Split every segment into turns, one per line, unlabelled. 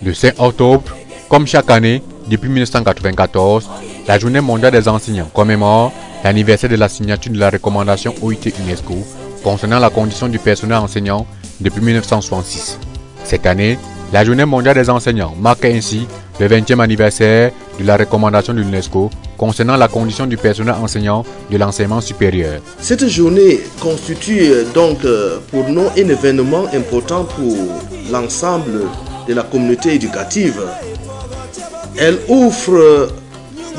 Le 5 octobre, comme chaque année, depuis 1994, la Journée mondiale des enseignants commémore l'anniversaire de la signature de la recommandation OIT-UNESCO concernant la condition du personnel enseignant depuis 1966. Cette année, la Journée mondiale des enseignants marque ainsi le 20e anniversaire de la recommandation de l'UNESCO concernant la condition du personnel enseignant de l'enseignement supérieur.
Cette journée constitue donc pour nous un événement important pour l'ensemble de la communauté éducative. Elle offre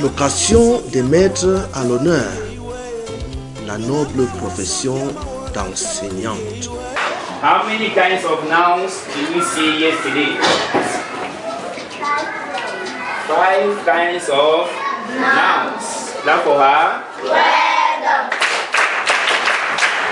l'occasion de mettre à l'honneur la noble profession d'enseignante.
How many kinds of nouns did we see yesterday? 5 kinds of nouns. That for her?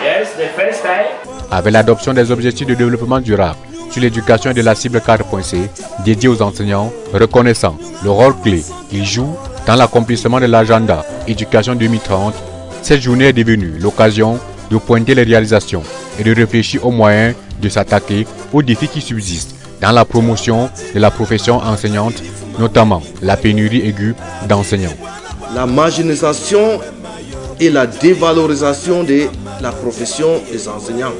Yes, the first type.
Avec l'adoption des objectifs de développement durable sur l'éducation et de la cible 4.C dédiée aux enseignants, reconnaissant le rôle clé qu'ils jouent dans l'accomplissement de l'agenda éducation 2030, cette journée est devenue l'occasion de pointer les réalisations et de réfléchir aux moyens de s'attaquer aux défis qui subsistent dans la promotion de la profession enseignante, notamment la pénurie aiguë d'enseignants.
La marginalisation et la dévalorisation de la profession des enseignants,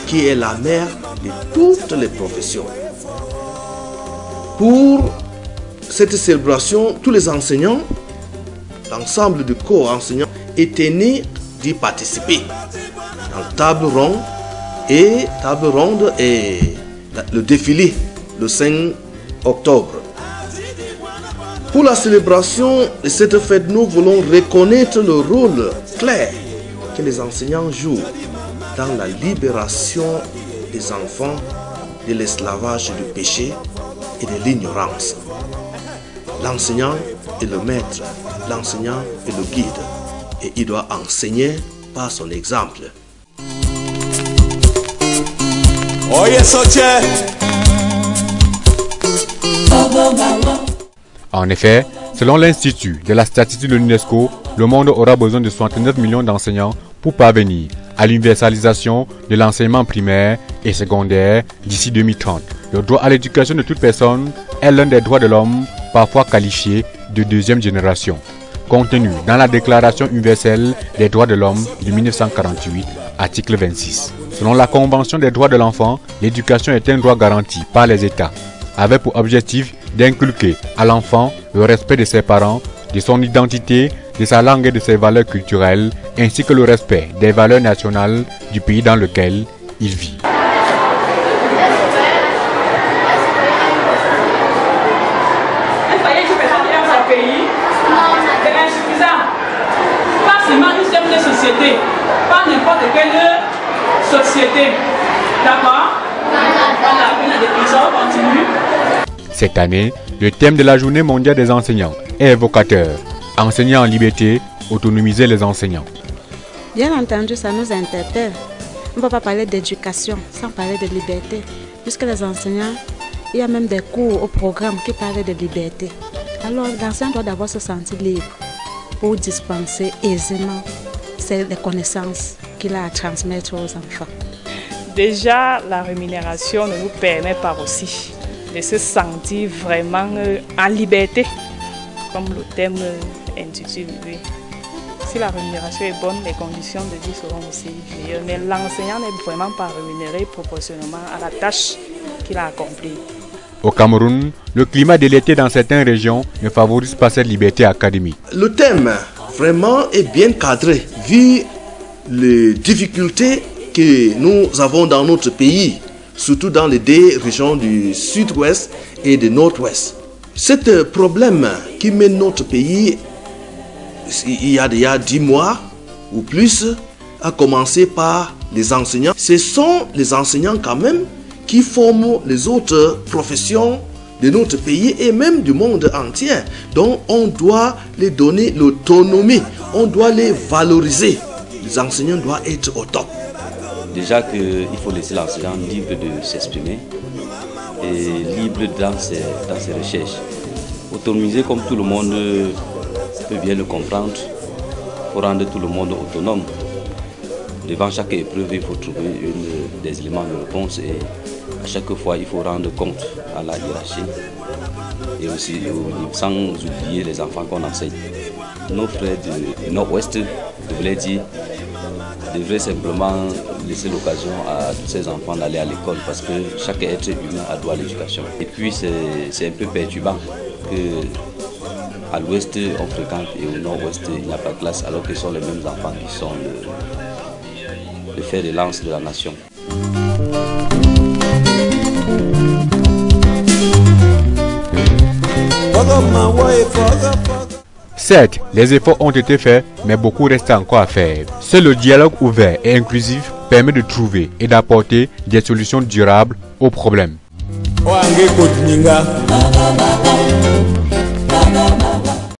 qui est la mère de toutes les professions. Pour cette célébration, tous les enseignants, l'ensemble du corps enseignant, étaient nés d'y participer dans la table ronde et le défilé le 5 octobre. Pour la célébration de cette fête, nous voulons reconnaître le rôle clair que les enseignants jouent dans la libération des enfants de l'esclavage du péché et de l'ignorance. L'enseignant est le maître, l'enseignant est le guide et il doit enseigner par son exemple.
En effet, selon l'Institut de la statistique de l'UNESCO, le monde aura besoin de 69 millions d'enseignants pour parvenir à l'universalisation de l'enseignement primaire et secondaire d'ici 2030. Le droit à l'éducation de toute personne est l'un des droits de l'homme, parfois qualifié de deuxième génération, contenu dans la Déclaration universelle des droits de l'homme de 1948, article 26. Selon la Convention des droits de l'enfant, l'éducation est un droit garanti par les États, avec pour objectif d'inculquer à l'enfant le respect de ses parents, de son identité, de sa langue et de ses valeurs culturelles, ainsi que le respect des valeurs nationales du pays dans lequel il vit.
Pas n'importe quelle société. D'accord?
Cette année, le thème de la Journée mondiale des enseignants est évocateur. Enseigner en liberté, autonomiser les enseignants.
Bien entendu, ça nous interpelle. On ne peut pas parler d'éducation sans parler de liberté. Puisque les enseignants, il y a même des cours au programme qui parlent de liberté. Alors l'enseignant doit d'abord se sentir libre pour dispenser aisément les connaissances qu'il a à transmettre aux enfants.
Déjà, la rémunération ne nous permet pas aussi de se sentir vraiment en liberté, comme le thème intitule. Si la rémunération est bonne, les conditions de vie seront aussi meilleures. Mais l'enseignant n'est vraiment pas rémunéré proportionnellement à la tâche qu'il a accomplie.
Au Cameroun, le climat de l'été dans certaines régions ne favorise pas cette liberté académique.
Le thème vraiment est bien cadré, vu les difficultés que nous avons dans notre pays, surtout dans les deux régions du sud-ouest et du nord-ouest. Ce problème qui met notre pays, il y a déjà 10 mois ou plus, a commencé par les enseignants. Ce sont les enseignants quand même qui forment les autres professions de notre pays et même du monde entier. Donc on doit les donner l'autonomie, on doit les valoriser. Les enseignants doivent être au top.
Déjà qu'il faut laisser l'enseignant libre de s'exprimer et libre dans ses recherches. Autonomiser comme tout le monde peut bien le comprendre, pour rendre tout le monde autonome. devant chaque épreuve, il faut trouver des éléments de réponse et à chaque fois, il faut rendre compte à la hiérarchie et aussi sans oublier les enfants qu'on enseigne. Nos frères du Nord-Ouest, je voulais dire, devraient simplement laisser l'occasion à tous ces enfants d'aller à l'école parce que chaque être humain a droit à l'éducation. Et puis c'est un peu perturbant qu'à l'Ouest on fréquente et au Nord-Ouest il n'y a pas de classe alors que ce sont les mêmes enfants qui sont le fer de lance de la nation.
Certes, les efforts ont été faits, mais beaucoup reste encore à faire. Seul le dialogue ouvert et inclusif permet de trouver et d'apporter des solutions durables aux problèmes.